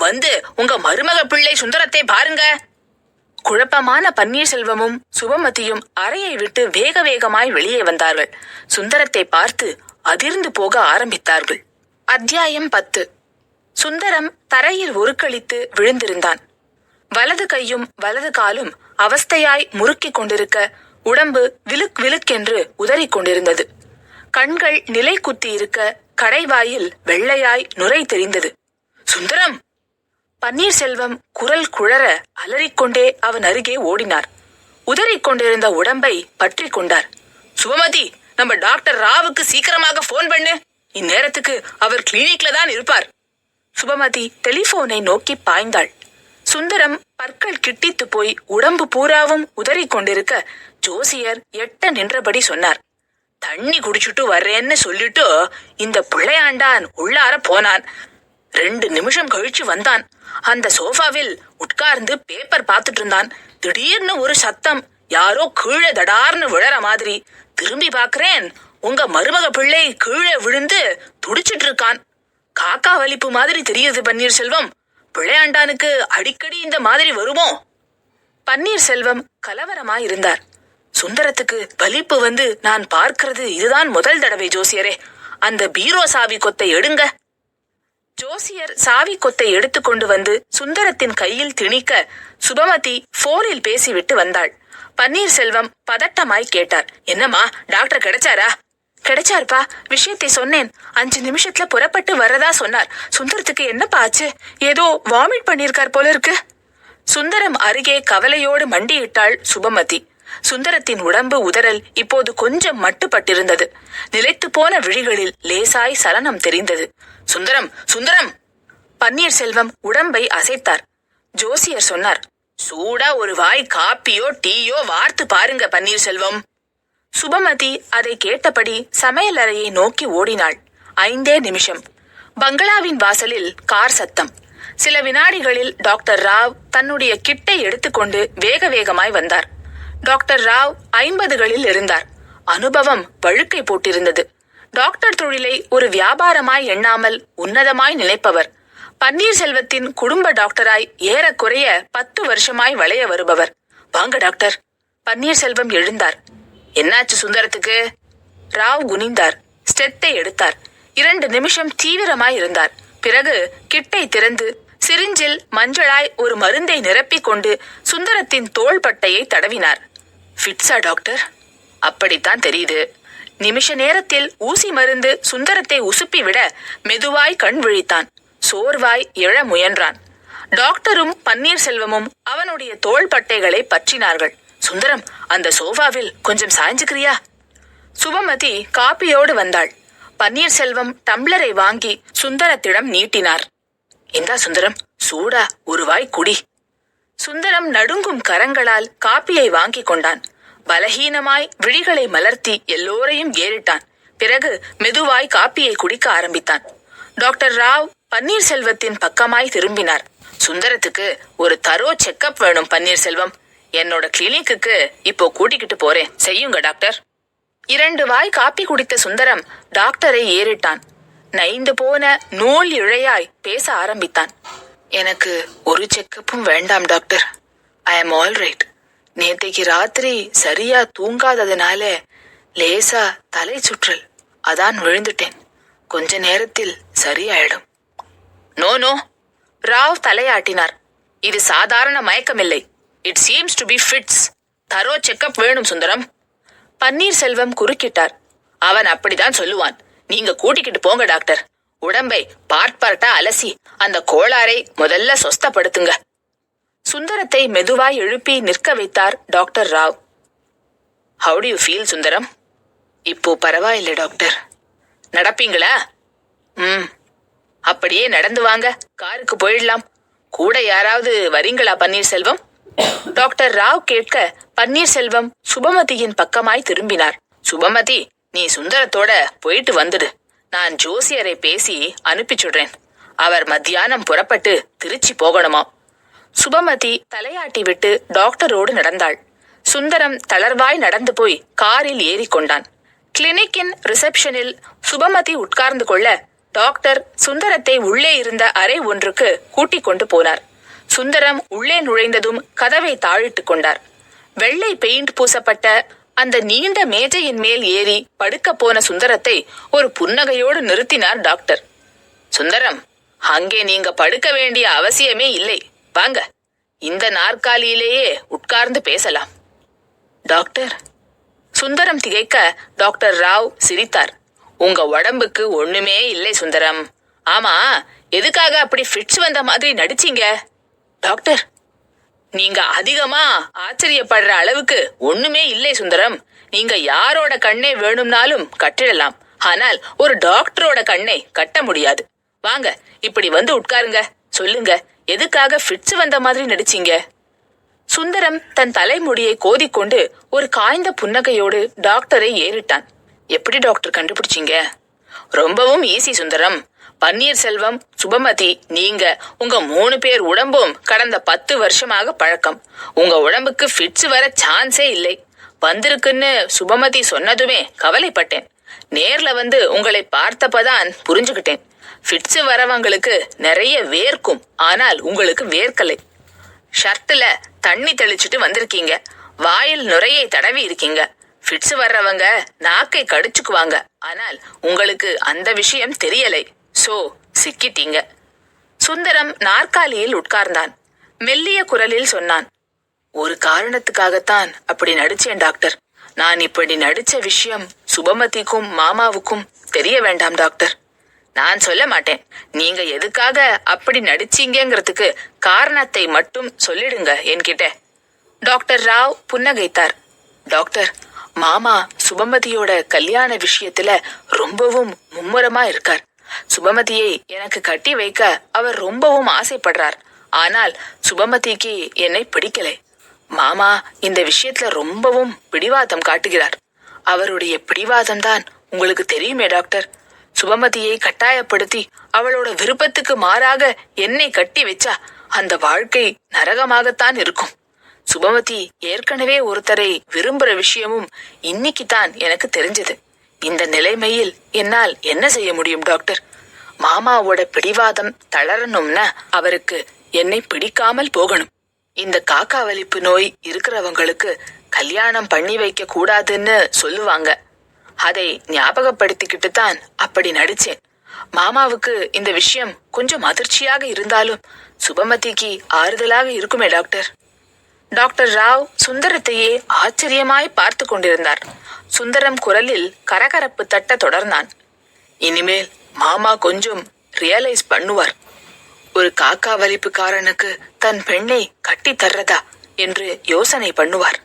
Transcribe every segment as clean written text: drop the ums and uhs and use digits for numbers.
வந்து உங்க மருமக பிள்ளை சுந்தரத்தை பாருங்க. குழப்பமான பன்னீர்செல்வமும் சுபமதியும் அறையை விட்டு வேக வேகமாய் வெளியே வந்தார்கள். சுந்தரத்தை பார்த்து அதிர்ந்து போக ஆரம்பித்தார்கள். அத்தியாயம் 10. சுந்தரம் தரையில் உருக்களித்து விழுந்திருந்தான். வலது கையும் வலது காலும் அவஸ்தையாய் முறுக்கிக் கொண்டிருக்க, உடம்பு விலுக் விலுக்கென்று உதறிக் கொண்டிருந்தது. கண்கள் நிலை குத்தி இருக்க, கடைவாயில் வெள்ளையாய் நுரை தெரிந்தது. சுந்தரம்! பன்னீர்செல்வம் குரல் குழற அலறிக்கொண்டே அவன் அருகே ஓடினார். உதறிக் கொண்டிருந்த உடம்பை பற்றி கொண்டார். சுபமதி, நம்ம டாக்டர் ராவுக்கு சீக்கிரமாக போன் பண்ணு. இந்நேரத்துக்கு அவர் கிளினிக்ல தான் இருப்பார். சுபமதி டெலிபோனை நோக்கி பாய்ந்தாள். சுந்தரம் பற்கள் கிட்டித்து போய் உடம்பு பூராவும் உதறிக் கொண்டிருக்க, ஜோசியர் எட்ட நின்றபடி சொன்னார். தண்ணி குடிச்சுட்டு வர்றேன்னு சொல்லிட்டு இந்த பிள்ளையாண்டான் உள்ளார போனான். 2 நிமிஷம் கழிச்சு வந்தான். அந்த சோஃபாவில் உட்கார்ந்து பேப்பர் பார்த்துட்டு இருந்தான். திடீர்னு ஒரு சத்தம், யாரோ கீழே தடார்னு விழற மாதிரி. திரும்பி பாக்குறேன், உங்க மருமக பிள்ளை கீழே விழுந்து துடிச்சிட்டு இருக்கான். காக்கா வலிப்பு மாதிரி தெரியுது பன்னீர்செல்வம். பிள்ளையாண்டானுக்கு அடிக்கடி இந்த மாதிரி வருமோ? பன்னீர்செல்வம் கலவரமாயிருந்தார். சுந்தரத்துக்கு வலிப்பு வந்து நான் பார்க்கிறது இதுதான் முதல் தடவை ஜோசியரே. அந்த பீரோ சாவி கொத்தை எடுங்க. ஜோசியர் சாவி கொத்தை எடுத்துக்கொண்டு வந்து சுந்தரத்தின் கையில் திணிக்க, சுபமதி போனில் பேசிவிட்டு வந்தாள். பன்னீர்செல்வம் பதட்டமாய் கேட்டார். என்னம்மா, டாக்டர் கிடைச்சாரா? கிடைச்சாருப்பா, விஷயத்தை சொன்னேன். 5 நிமிஷத்துல புறப்பட்டு வரதா சொன்னார். சுந்தரத்துக்கு என்னப்பா ஆச்சு? ஏதோ வாமிட் பண்ணிருக்கார் போல இருக்கு. சுந்தரம் அருகே கவலையோடு மண்டியிட்டாள் சுபமதி. சுந்தரத்தின் உடம்பு உதறல் இப்போது கொஞ்சம் மட்டுப்பட்டிருந்தது. நிலைத்து போன விழிகளில் லேசாய் சலனம் தெரிந்தது. சுந்தரம், சுந்தரம்! பன்னீர்செல்வம் உடம்பை அசைத்தார். ஜோசியர் சொன்னார், சூடா ஒரு வாய் காப்பியோ டீயோ வார்த்து பாருங்க பன்னீர்செல்வம். சுபமதி அதை கேட்டபடி சமையல் அறையை நோக்கி ஓடினாள். 5 நிமிஷம். பங்களாவின் வாசலில் கார் சத்தம். சில வினாடிகளில் டாக்டர் ராவ் தன்னுடைய கிட்டை எடுத்துக்கொண்டு வேக வேகமாய் வந்தார். டாக்டர் ராவ் 50களில் இருந்தார். அனுபவம் வழுக்கை போட்டிருந்தது. டாக்டர் தொழிலை ஒரு வியாபாரமாய் எண்ணாமல் உன்னதமாய் நினைப்பவர். பன்னீர்செல்வத்தின் குடும்ப டாக்டராய் ஏறக்குறைய 10 வருஷமாய் வளைய வருபவர். வாங்க டாக்டர். பன்னீர்செல்வம் எழுந்தார். என்னாச்சு சுந்தரத்துக்கு? ராவ் குனிந்தார். ஸ்டெத்தை எடுத்தார். 2 நிமிஷம் தீவிரமாய் இருந்தார். பிறகு கிட்டை திறந்து சிரிஞ்சில் மஞ்சளாய் ஒரு மருந்தை நிரப்பிக் கொண்டு சுந்தரத்தின் தோள்பட்டையை தடவினார். ஃபிட்ஸா டாக்டர்? அப்படித்தான் தெரியுது. நிமிஷ நேரத்தில் ஊசி மருந்து சுந்தரத்தை உசுப்பி விட மெதுவாய் கண் விழித்தான். சோர்வாய் எழ முயன்றான். டாக்டரும் பன்னீர்செல்வமும் அவனுடைய தோள்பட்டைகளை பற்றினார்கள். சுந்தரம், அந்த சோஃபாவில் கொஞ்சம் சாய்ஞ்சுக்கிறியா? சுபமதி காப்பியோடு வந்தாள். பன்னீர்செல்வம் டம்ளரை வாங்கி சுந்தரத்திடம் நீட்டினார். இந்தா சுந்தரம், சூடா ஒரு வாய் குடி. சுந்தரம் நடுங்கும் கரங்களால் காப்பியை வாங்கி கொண்டான். பலஹீனமாய் விழிகளை மலர்த்தி எல்லோரையும் ஏறிட்டான். பிறகு மெதுவாய் காப்பியை குடிக்க ஆரம்பித்தான். டாக்டர் ராவ் பன்னீர்செல்வத்தின் பக்கமாய் திரும்பினார். சுந்தரத்துக்கு ஒரு தரோ செக்கப் வேணும் பன்னீர்செல்வம். என்னோட கிளினிக்கு இப்போ கூட்டிக்கிட்டு போறேன், செய்யுங்க டாக்டர். 2 வாய் காப்பி குடித்த சுந்தரம் டாக்டரை ஏறிட்டான். நைந்து போன நூல் இழையாய் பேச ஆரம்பித்தான். எனக்கு ஒரு செக்கப்பும் வேண்டாம் doctor. I am all right. நேத்தைக்கு ராத்திரி சரியா தூங்காததுனால லேசா தலை சுற்றல், அதான் விழுந்துட்டேன். கொஞ்ச நேரத்தில் சரியாயிடும். No no. ராவ் தலையாட்டினார். இது சாதாரண மயக்கமில்லை. It seems to be fits. Thorough checkup வேணும் சுந்தரம். பன்னீர்செல்வம் குறுக்கிட்டார். அவன் அப்படிதான் சொல்லுவான். நீங்க கூட்டிக்கிட்டு போங்க டாக்டர். உடம்பை பார்ட்டா அலசி அந்த கோளாறை முதல்ல சொஸ்தப்படுத்துங்க. சுந்தரத்தை மெதுவாய் எழுப்பி நிற்க வைத்தார் doctor Rao. How to you feel Sundaram? இப்போ பரவாயில்லை டாக்டர். நடப்பீங்களா? அப்படியே நடந்து வாங்க, காருக்கு போயிடலாம். கூட யாராவது வரீங்களா பன்னீர்செல்வம்? டாக்டர் ராவ் கேட்க பன்னீர்செல்வம் சுபமதியின் பக்கமாய் திரும்பினார். சுபமதி, நீ சுந்தரத்தோட போயிட்டு வந்துடு. நான் ஜோசியரை பேசி அனுப்பிச்சுடுறேன். அவர் மத்தியானம் புறப்பட்டு திருச்சி போகணுமா? சுபமதி தலையாட்டி விட்டு டாக்டரோடு நடந்தாள். சுந்தரம் தளர்வாய் நடந்து போய் காரில் ஏறிக்கொண்டான். கிளினிக்கின் ரிசப்ஷனில் சுபமதி உட்கார்ந்து கொள்ள டாக்டர் சுந்தரத்தை உள்ளே இருந்த அறை ஒன்றுக்கு கூட்டிக் கொண்டு போனார். சுந்தரம் உள்ளே நுழைந்ததும் கதவை தாழிட்டுக் கொண்டார். வெள்ளை பெயிண்ட் பூசப்பட்ட அந்த நீண்ட மேஜையின் மேல் ஏறி படுக்க போன சுந்தரத்தை ஒரு புன்னகையோடு நிறுத்தினார் டாக்டர். சுந்தரம், அங்கே நீங்க படுக்க வேண்டிய அவசியமே இல்லை. வாங்க, இந்த நாற்காலியிலேயே உட்கார்ந்து பேசலாம். டாக்டர். சுந்தரம் திகைக்க டாக்டர் ராவ் சிரித்தார். உங்க உடம்புக்கு ஒண்ணுமே இல்லை சுந்தரம். ஆமா, எதுக்காக அப்படி ஃபிட்ஸ் வந்த மாதிரி நடிச்சீங்க? டாக்டர், நீங்க அதிகமா ஆச்சரியப்படுற அளவுக்கு ஒண்ணுமே இல்லை சுந்தரம். நீங்க யாரோட கண்ணை வேணும்னாலும் கட்டிடலாம், ஆனால் ஒரு டாக்டரோட கண்ணை கட்ட முடியாது. வாங்க, இப்படி வந்து உட்காருங்க. சொல்லுங்க, எதுக்காக ஃபிட்ஸ் வந்த மாதிரி நடிச்சீங்க? சுந்தரம் தன் தலைமுடியை கோதிக்கொண்டு ஒரு காய்ந்த புன்னகையோடு டாக்டரை ஏறிட்டான். எப்படி டாக்டர் கண்டுபிடிச்சீங்க? ரொம்பவும் ஈஸி சுந்தரம். பன்னீர்செல்வம், சுபமதி, நீங்க உங்க 3 பேர் உடம்பும் கடந்த 10 வருஷமாக பழக்கம். உங்க உடம்புக்கு ஃபிட்ஸ் வர சான்ஸே இல்லை. வந்திருக்குன்னு சுபமதி சொன்னதுமே கவலைப்பட்டேன். நேர்ல வந்து உங்களை பார்த்தப்பதான் புரிஞ்சுக்கிட்டேன். ஃபிட்ஸ் வரவங்களுக்கு நிறைய வேர்க்கும், ஆனால் உங்களுக்கு வேர்க்கலை. ஷர்ட்ல தண்ணி தெளிச்சுட்டு வந்திருக்கீங்க. வாயில் நுரையை தடவி இருக்கீங்க. ஃபிட்ஸ் வர்றவங்க நாக்கை கடிச்சுக்குவாங்க, ஆனால் உங்களுக்கு அந்த விஷயம் தெரியலை. சோ சிக்கிட்டீங்க. சுந்தரம் நாற்காலியில் உட்கார்ந்தான். மெல்லிய குரலில் சொன்னான். ஒரு காரணத்துக்காகத்தான் அப்படி நடிச்சேன் டாக்டர். நான் இப்படி நடிச்ச விஷயம் சுபமதிக்கும் மாமாவுக்கும் தெரிய வேண்டாம் டாக்டர். நான் சொல்ல மாட்டேன். நீங்க எதுக்காக அப்படி நடிச்சீங்கிறதுக்கு காரணத்தை மட்டும் சொல்லிடுங்க என்கிட்ட. டாக்டர் ராவ் புன்னகைத்தார். டாக்டர், மாமா சுபமதியோட கல்யாண விஷயத்துல ரொம்பவும் மும்முரமா இருக்கார். சுபமதியை எனக்கு கட்டி வைக்க அவர் ரொம்பவும் ஆசைப்படுறார். ஆனால் சுபமதிக்கு என்னை பிடிக்கலை. மாமா இந்த விஷயத்துல ரொம்பவும் பிடிவாதம் காட்டுகிறார். அவருடைய பிடிவாதம் தான் உங்களுக்கு தெரியுமே டாக்டர். சுபமதியை கட்டாயப்படுத்தி அவளோட விருப்பத்துக்கு மாறாக என்னை கட்டி வச்சா அந்த வாழ்க்கை நரகமாகத்தான் இருக்கும். சுபமதி ஏற்கனவே ஒருத்தரை விரும்புற விஷயமும் இன்னைக்குதான் எனக்கு தெரிஞ்சது. இந்த நிலைமையில் என்னால் என்ன செய்ய முடியும் டாக்டர்? மாமாவோட பிடிவாதம் தளரணும்னா அவருக்கு என்னை பிடிக்காமல் போகணும். இந்த காக்கா வலிப்பு நோய் இருக்கிறவங்களுக்கு கல்யாணம் பண்ணி வைக்க கூடாதுன்னு சொல்லுவாங்க. அதை ஞாபகப்படுத்திக்கிட்டு தான் அப்படி நடிச்சேன். மாமாவுக்கு இந்த விஷயம் கொஞ்சம் அதிர்ச்சியாக இருந்தாலும் சுபமதிக்கு ஆறுதலாக இருக்குமே டாக்டர். டாக்டர் ராவ் சுந்தரத்தையே ஆச்சரியமாய் பார்த்து கொண்டிருந்தார். சுந்தரம் குரலில் கரகரப்பு தட்ட தொடர்ந்தான். இனிமேல் மாமா கொஞ்சம் ரியலைஸ் பண்ணுவார். ஒரு காக்கா வலிப்புக்காரனுக்கு தன் பெண்ணை கட்டி தர்றதா என்று யோசனை பண்ணுவார்.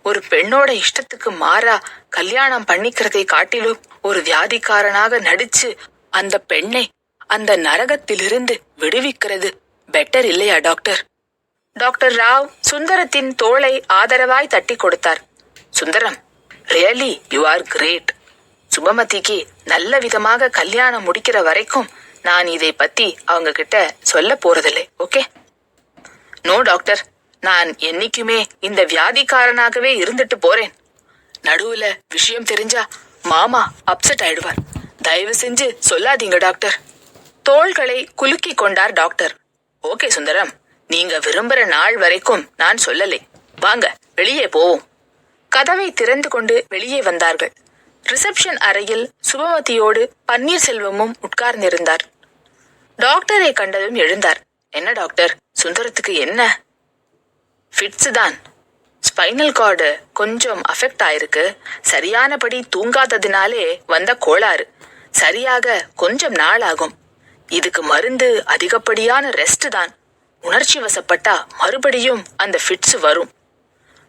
ஒரு பெண்ணோட இஷ்டத்துக்கு மாறா கல்யாணம் பண்ணிக்கிறதை காட்டிலும் ஒரு வியாதிக்காரனாக நடிச்சு அந்த பெண்ணை அந்த நரகத்திலிருந்து விடுவிக்கிறது பெட்டர் இல்லையா டாக்டர்? டாக்டர் ராவ் சுந்தரத்தின் தோளை ஆதரவாய் தட்டி கொடுத்தார். Sundaram, really you are great. சுபமதிக்கு நல்ல விதமாக கல்யாணம் முடிக்கிற வரைக்கும் நான் இதை பத்தி அவங்க கிட்ட சொல்ல போறதில்லை. ஓகே? நோ டாக்டர், நான் என்னைக்குமே இந்த வியாதிக்காரனாகவே இருந்துட்டு போறேன். நடுவுல விஷயம் தெரிஞ்சா மாமா அப்செட் ஆயிடுவார். தயவு செஞ்சு சொல்லாதீங்க டாக்டர். தோள்களை குலுக்கி கொண்டார் டாக்டர். ஓகே சுந்தரம், நீங்க விரும்புற நாள் வரைக்கும் நான் சொல்லலை. வாங்க, வெளியே போவோம். கதவை திறந்து கொண்டு வெளியே வந்தார்கள். ரிசப்ஷன் அறையில் சுபமதியோடு பன்னீர்செல்வமும் உட்கார்ந்திருந்தார். டாக்டரை கண்டதும் எழுந்தார். என்ன டாக்டர், சுந்தரத்துக்கு என்ன? ஃபிட்ஸ் தான். ஸ்பைனல் கார்டு கொஞ்சம் அஃபெக்ட் ஆயிருக்கு. சரியானபடி தூங்காததினாலே வந்த கோளாறு. சரியாக கொஞ்சம் நாள் ஆகும். இதுக்கு மருந்து அதிகப்படியான ரெஸ்ட் தான். உணர்ச்சி வசப்பட்டா மறுபடியும் அந்த ஃபிட்ஸ் வரும்.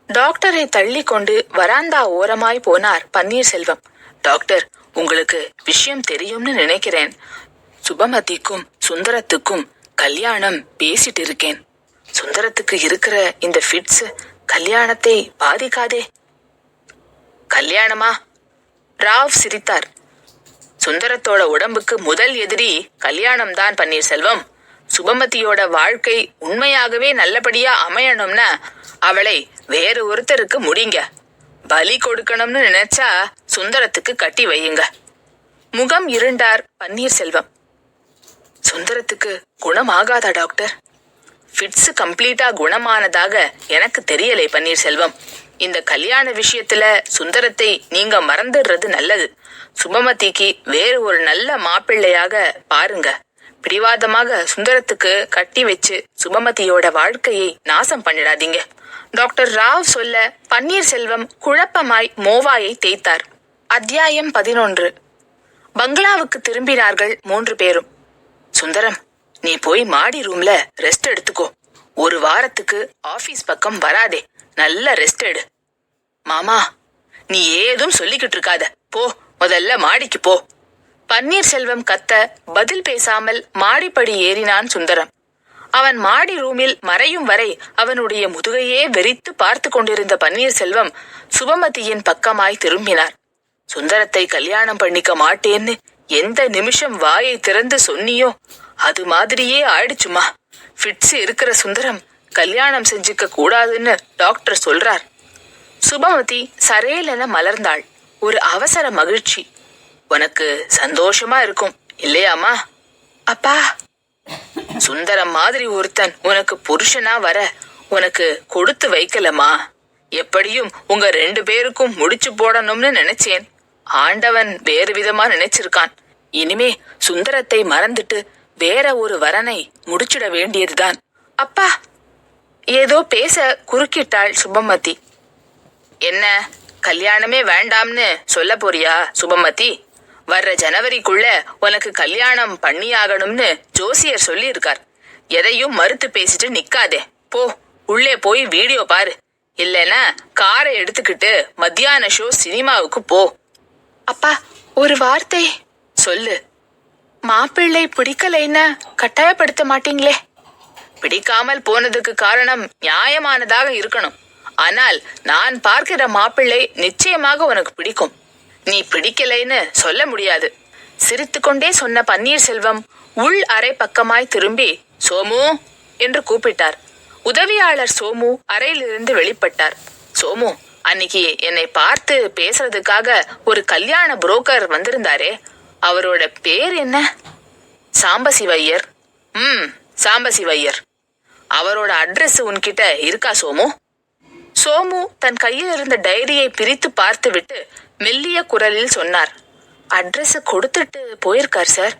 டாக்டரை தள்ளி கொண்டு வராந்தா ஓரமாய் போனார் பன்னீர்செல்வம். டாக்டர், உங்களுக்கு விஷயம் தெரியும்னு நினைக்கிறேன். சுபமதிக்கும் சுந்தரத்துக்கும் கல்யாணம் பேசிட்டு இருக்கேன். சுந்தரத்துக்கு இருக்கிற இந்த ஃபிட்ஸ் கல்யாணத்தை பாதிக்காதே. கல்யாணமா? ராவ் சிரித்தார். சுந்தரத்தோட உடம்புக்கு முதல் எதிரி கல்யாணம் தான் பன்னீர்செல்வம். சுபமதியோட வாழ்க்கை உண்மையாகவே நல்லபடியா அமையணும்னா அவளை வேறு ஒருத்தருக்கு முடிங்க. பலி கொடுக்கணும்னு நினைச்சா சுந்தரத்துக்கு கட்டி வையுங்க. முகம் இருண்டார் பன்னீர்செல்வம். சுந்தரத்துக்கு குணமாகாதா டாக்டர்? ஃபிட்ஸ் கம்ப்ளீட்டா குணமானதாக எனக்கு தெரியலை பன்னீர்செல்வம். இந்த கல்யாண விஷயத்துல சுந்தரத்தை நீங்க மறந்துடுறது நல்லது. சுபமதிக்கு வேறு ஒரு நல்ல மாப்பிள்ளையாக பாருங்க. பிடிவாதமாக சுந்தரத்துக்கு கட்டி வச்சு சுபமதியோட வாழ்க்கையை நாசம் பண்ணிடாதீங்க. டாக்டர் ராவ் சொல்ல பன்னீர்செல்வம் குழப்பமாய் மோவாயை தேய்த்தார். அத்தியாயம் 11. பங்களாவுக்கு திரும்பினார்கள் 3 பேரும். சுந்தரம், நீ போய் மாடி ரூம்ல ரெஸ்ட் எடுத்துக்கோ. ஒரு வாரத்துக்கு ஆபீஸ் பக்கம் வராதே. நல்ல ரெஸ்ட் எடு. மாமா, நீ ஏதும் சொல்லிக்கிட்டு இருக்காத. போ, முதல்ல மாடிக்கு போ. பன்னீர்செல்வம் கத்த பதில் பேசாமல் மாடிப்படி ஏறினான் சுந்தரம். அவன் மாடி ரூமில் மறையும் வரை அவனுடைய முதுகையே வெறித்து பார்த்து கொண்டிருந்த பன்னீர்செல்வம் சுபமதியின் பக்கமாய் திரும்பினார். சுந்தரத்தை கல்யாணம் பண்ணிக்க மாட்டேன்னு எந்த நிமிஷம் வாயை திறந்து சொன்னியோ அது மாதிரியே ஆயிடுச்சுமா. ஃபிட்ஸ் இருக்கிற சுந்தரம் கல்யாணம் செஞ்சுக்க கூடாதுன்னு டாக்டர் சொல்றார். சுபமதி சரேலென மலர்ந்தாள். ஒரு அவசர மகிழ்ச்சி. உனக்கு சந்தோஷமா இருக்கும் இல்லையாமா? அப்பா, சுந்தரம் மாதிரி ஒருத்தன் உனக்கு புருஷனா வர உனக்கு கொடுத்து வைக்கலமா. எப்படியும் உங்க 2 பேருக்கும் முடிச்சு போடணும்னு நினைச்சேன். ஆண்டவன் வேறு விதமா நினைச்சிருக்கான். இனிமே சுந்தரத்தை மறந்துட்டு வேற ஒரு வரனை முடிச்சிட வேண்டியதுதான். அப்பா, ஏதோ பேச குறுக்கிட்டாள் சுபமதி. என்ன, கல்யாணமே வேண்டாம்னு சொல்ல போறியா சுபமதி? வர்ற ஜனவரிக்குள்ள உனக்கு கல்யாணம் பண்ணியாகணும்னு ஜோசியர் சொல்லி இருக்கார். எதையும் மறுத்து பேசிட்டு நிக்காதே. போ, உள்ளே போய் வீடியோ பாரு. இல்லைன்னா காரை எடுத்துக்கிட்டு மத்தியான ஷோ சினிமாவுக்கு போ. அப்பா, ஒரு வார்த்தை சொல்லு. மாப்பிள்ளை பிடிக்கலைன்னு கட்டாயப்படுத்த மாட்டீங்களே? பிடிக்காமல் போனதுக்கு காரணம் நியாயமானதாக இருக்கணும். ஆனால் நான் பார்க்கிற மாப்பிள்ளை நிச்சயமாக உனக்கு பிடிக்கும். நீ பிடிக்கலைன்னு சொல்ல முடியாது. சிரித்துக்கொண்டே சொன்ன பன்னீர்செல்வம் உள் அறை பக்கமாய் திரும்பி சோமு என்று கூப்பிட்டார். உதவியாளர் சோமு அறையிலிருந்து வெளிப்பட்டார். சோமு, அன்னைக்கு என்னை பார்த்து பேசுறதுக்காக ஒரு கல்யாண புரோக்கர் வந்திருந்தாரே, அவரோட பேர் என்ன? சாம்பசிவையர். சாம்பசிவையர். அவரோட அட்ரஸ் உன்கிட்ட இருக்கா சோமு? சோமு தன் கையில் இருந்த டைரியை பிரித்து பார்த்து விட்டு மெல்லிய குரலில் சொன்னார். அட்ரஸ் கொடுத்துட்டு போயிருக்கார் சார்.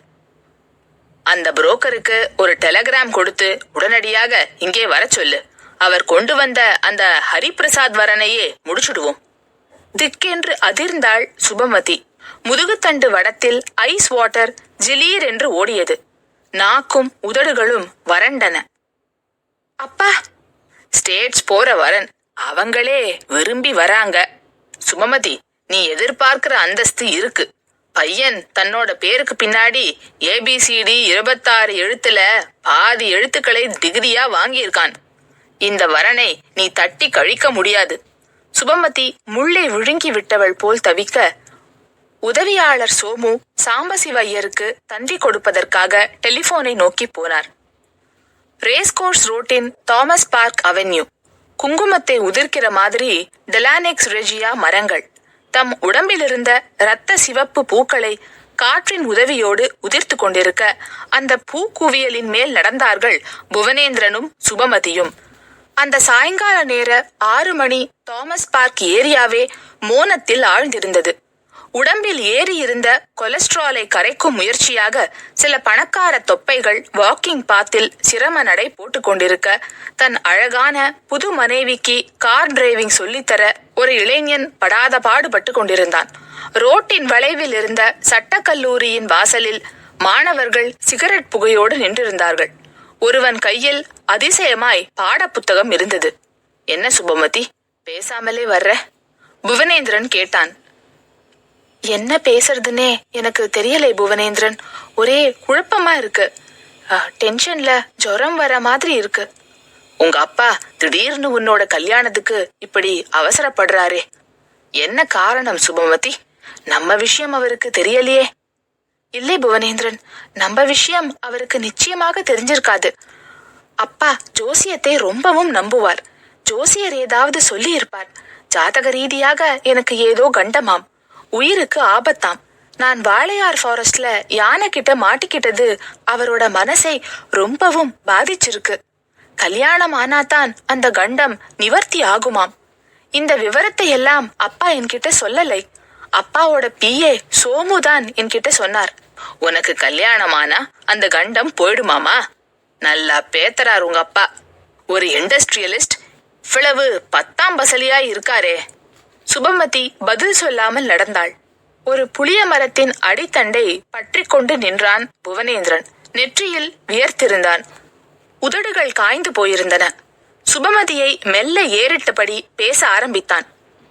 அந்த புரோக்கருக்கு ஒரு டெலகிராம் கொடுத்து உடனடியாக இங்கே வர சொல்லு. அவர் கொண்டு வந்த அந்த ஹரிபிரசாத் வரனையே முடிச்சுடுவோம். திக்கென்று அதிர்ந்தாள் சுபமதி. முதுகுத்தண்டு வடத்தில் ஐஸ் வாட்டர் ஜிலீர் என்று ஓடியது. நாக்கும் உதடுகளும் வறண்டன. அப்பா, ஸ்டேட்ஸ் போற வரன் அவங்களே விரும்பி வராங்க. சுபமதி, நீ எதிர்பார்க்கிற அந்தஸ்து இருக்கு. பையன் தன்னோட பேருக்கு பின்னாடி ABCD 26 எழுத்துல பாதி எழுத்துக்களை டிகிரியா வாங்கியிருக்கான். இந்த வரனை நீ தட்டி கழிக்க முடியாது. சுபமதி முள்ளை விழுங்கி விட்டவள் போல் தவிக்க உதவியாளர் சோமு சாம்பசிவையருக்கு தந்தி கொடுப்பதற்காக டெலிபோனை நோக்கி போனார். ரேஸ்கோர்ஸ் ரோட்டின் தாமஸ் பார்க் அவென்யூ. குங்குமத்தை உதிர்க்கிற மாதிரி டெலானெக்ஸ் ரெஜியா மரங்கள் தம் உடம்பிலிருந்த இரத்த சிவப்பு பூக்களை காற்றின் உதவியோடு உதிர்த்து கொண்டிருக்க அந்த பூக்குவியலின் மேல் நடந்தார்கள் புவனேந்திரனும் சுபமதியும். அந்த சாயங்கால நேர 6 மணி தாமஸ் பார்க் ஏரியாவே மோனத்தில் ஆழ்ந்திருந்தது. உடம்பில் ஏறி இருந்த கொலஸ்ட்ராலை கரைக்கும் முயற்சியாக சில பணக்கார தொப்பைகள் வாக்கிங் பாத்தில் சிரம நடை போட்டு கொண்டிருக்க, தன் அழகான புது மனைவிக்கு கார் டிரைவிங் சொல்லித்தர ஒரு இளைஞன் படாத பாடுபட்டு கொண்டிருந்தான். ரோட்டின் வளைவில் இருந்த சட்டக்கல்லூரியின் வாசலில் மாணவர்கள் சிகரெட் புகையோடு நின்றிருந்தார்கள். ஒருவன் கையில் அதிசயமாய் பாட புத்தகம் இருந்தது. என்ன சுபமதி, பேசாமலே வர்ற? புவனேந்திரன் கேட்டான். என்ன பேசுறதுன்னே எனக்கு தெரியலை புவனேந்திரன். ஒரே குழப்பமா இருக்கு. டென்ஷன்ல ஜுரம் வர மாதிரி இருக்கு. உங்க அப்பா திடீர்னு உன்னோட கல்யாணத்துக்கு இப்படி அவசரப்படுறாரே, என்ன காரணம் சுபமதி? நம்ம விஷயம் அவருக்கு தெரியலையே. இல்லை புவனேந்திரன், நம்ம விஷயம் அவருக்கு நிச்சயமாக தெரிஞ்சிருக்காது. அப்பா ஜோசியத்தை ரொம்பவும் நம்புவார். ஜோசியர் ஏதாவது சொல்லி இருப்பார். ஜாதக ரீதியாக எனக்கு ஏதோ கண்டமாம், உயிருக்கு ஆபத்தாம். நான் வாளையார் ஃபாரஸ்ட்ல யானை கிட்ட மாட்டிக்கிட்டது அவரோட மனசை ரொம்பவும் பாதிச்சிருக்கு. கல்யாணம் ஆனாதான் அந்த கண்டம் நிவர்த்தி ஆகுமாம். இந்த விவரத்தை எல்லாம் அப்பா என்கிட்ட சொல்லலை. அப்பாவோட பிஏ சோமுதான் என்கிட்ட சொன்னார். உனக்கு கல்யாணமானா அந்த கண்டம் போயிடுமாமா? நல்லா பேத்தறார் உங்க அப்பா. ஒரு இண்டஸ்ட்ரியலிஸ்ட் இவ்வளவு பத்தாம் பசலியா இருக்காரே. சுபமதி பதில் சொல்லாமல் நடந்தாள். ஒரு புளிய மரத்தின் அடித்தண்டை பற்றி கொண்டு நின்றான் புவனேந்திரன். நெற்றியில் வியர்த்திருந்தான். உதடுகள் காய்ந்து போயிருந்தன. சுபமதியை மெல்ல ஏறிட்டபடி பேச ஆரம்பித்தான்.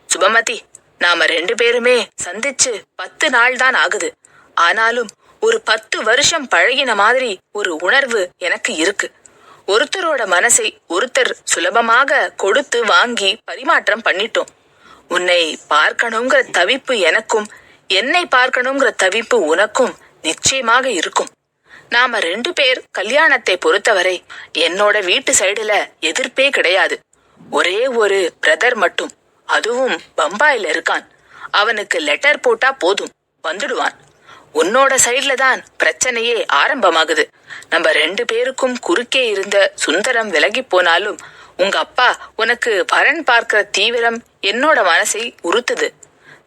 சுபமதி, நாம 2 பேருமே சந்திச்சு 10 நாள் தான் ஆகுது. ஆனாலும் ஒரு 10 வருஷம் பழகின மாதிரி ஒரு உணர்வு எனக்கு இருக்கு. ஒருத்தரோட மனசை ஒருத்தர் சுலபமாக கொடுத்து வாங்கி பரிமாற்றம் பண்ணிட்டோம். உன்னை பார்க்கணுங்கிற தவிப்பு எனக்கும், என்னை பார்க்கணுங்கிற தவிப்பு உனக்கும் நிச்சயமாக இருக்கும். நாம 2 பேர் கல்யாணத்தை பொறுத்தவரை என்னோட வீட்டு சைடுல எதிர்ப்பே கிடையாது. ஒரே ஒரு பிரதர் மட்டும், அதுவும் பம்பாயில இருக்கான். அவனுக்கு லெட்டர் போட்டா போதும், வந்துடுவான். உன்னோட சைடுல தான் பிரச்சனையே ஆரம்பமாகுது. நம்ம 2 பேருக்கும் குறுக்கே இருந்த சுந்தரம் விலகி போனாலும் உங்க அப்பா உனக்கு வரன் பார்க்கிற தீவிரம் என்னோட மனசை உறுத்துது.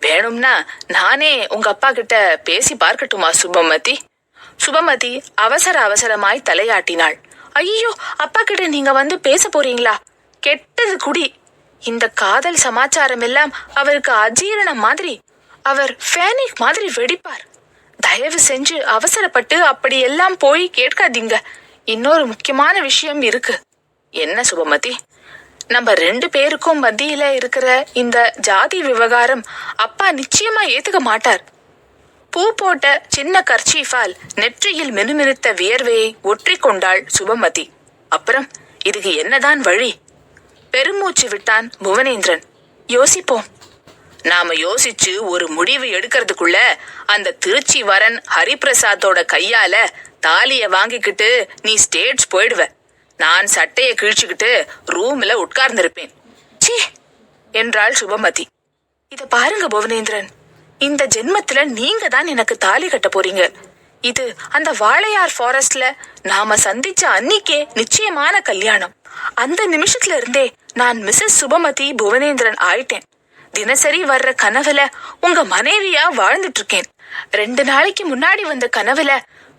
வேணும்னா நானே உங்க அப்பா கிட்ட பேசி பார்க்கட்டுமா சுபமதி? சுபமதி அவசரமாய் தலையாட்டினாள். ஐயோ, அப்பா கிட்ட நீங்க வந்து பேச போறீங்களா? கெட்டது குடி. இந்த காதல் சமாச்சாரம் எல்லாம் அவருக்கு அஜீரணம் மாதிரி. அவர் ஃபேனிக் மாதிரி வெடிப்பார். தயவு செஞ்சு அவசரப்பட்டு அப்படி எல்லாம் போய் கேட்காதீங்க. இன்னொரு முக்கியமான விஷயம் இருக்கு. என்ன சுபமதி? நம்ம 2 பேருக்கும் மத்தியில இருக்கிற இந்த ஜாதி விவகாரம் அப்பா நிச்சயமா ஏத்துக்க மாட்டார். பூ போட்ட சின்ன கர்ச்சீஃபால் நெற்றியில் மினுமினுத்த வியர்வையை ஒற்றிக்கொண்டாள் சுபமதி. அப்புறம் இதுக்கு என்னதான் வழி? பெருமூச்சு விட்டான் புவனேந்திரன். யோசிப்போம். நாம யோசிச்சு ஒரு முடிவு எடுக்கிறதுக்குள்ள அந்த திருச்சி வரன் ஹரிபிரசாத்தோட கையால தாலிய வாங்கிக்கிட்டு நீ ஸ்டேட்ஸ் போயிடுவ. நான் சட்டைய கிழிச்சுக்கிட்டு ரூம்ல உட்கார்ந்திருப்பேன். சீ என்றாள் சுபமதி. இத பாருங்க புவனேந்திரன், இந்த ஜென்மத்துல நீங்க தான் எனக்கு தாலி கட்ட போறீங்க. இது அந்த வாளையார் ஃபாரஸ்ட்ல நாம சந்திச்ச அன்னிக்கே நிச்சயமான கல்யாணம். அந்த நிமிஷத்துல இருந்தே நான் மிஸ்ஸஸ் சுபமதி புவனேந்திரன் ஆயிட்டேன். தினசரி வர்ற கனவுல உங்க மனைவியா வாழ்ந்துட்டு இருக்கேன். 2 நாளைக்கு முன்னாடி வந்த கனவுல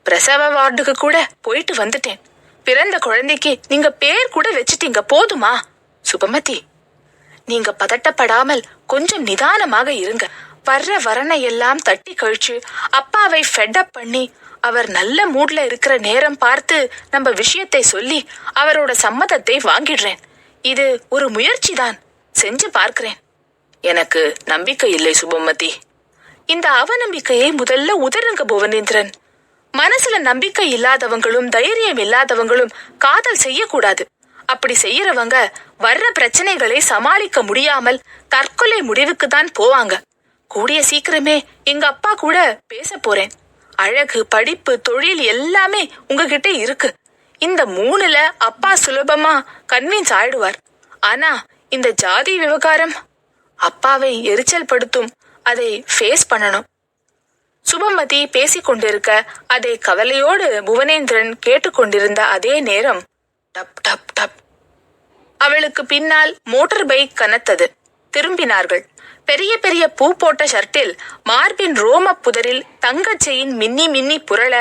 பிரசவ வார்டுக்கு கூட போயிட்டு வந்துட்டேன். பிறந்த குழந்தைக்கு நீங்க பேர் கூட வச்சுட்டீங்க. போதுமா? சுபமதி, நீங்க பதட்டப்படாமல் கொஞ்சம் நிதானமாக இருங்க. வர்ற வரனை எல்லாம் தட்டி கழிச்சு அப்பாவை ஃபெட்டப் பண்ணி அவர் நல்ல மூட்ல இருக்கிற நேரம் பார்த்து நம்ம விஷயத்தை சொல்லி அவரோட சம்மதத்தை வாங்கிடுறேன். இது ஒரு முயற்சி தான், செஞ்சு பார்க்கிறேன். எனக்கு நம்பிக்கை இல்லை சுபமதி. இந்த அவநம்பிக்கையை முதல்ல உதறுங்க புவனேந்திரன். மனசுல நம்பிக்கை இல்லாதவங்களும் தைரியம் இல்லாதவங்களும் காதல் செய்யக்கூடாது. அப்படி செய்யறவங்க வர்ற பிரச்சனைகளை சமாளிக்க முடியாமல் தற்கொலை முடிவுக்கு தான் போவாங்க. கூடிய சீக்கிரமே எங்க அப்பா கூட பேச போறேன். அழகு, படிப்பு, தொழில் எல்லாமே உங்ககிட்ட இருக்கு. இந்த 3ல அப்பா சுலபமா கன்வின்ஸ் ஆயிடுவார். ஆனா இந்த ஜாதி விவகாரம் அப்பாவை எரிச்சல் படுத்தும். அதை ஃபேஸ் பண்ணணும். சுபமதி பேசிக் கொண்டிருக்க அதை கவலையோடு புவனேந்திரன் கேட்டுக்கொண்டிருந்த அதே நேரம் டப் டப் டப் அவளுக்கு பின்னால் மோட்டார் பைக் கனத்தது. திரும்பினார்கள். பெரிய பெரிய பூ போட்ட ஷர்ட்டில் மார்பின் ரோம புதரில் தங்க செயின் மின்னி மின்னி புரள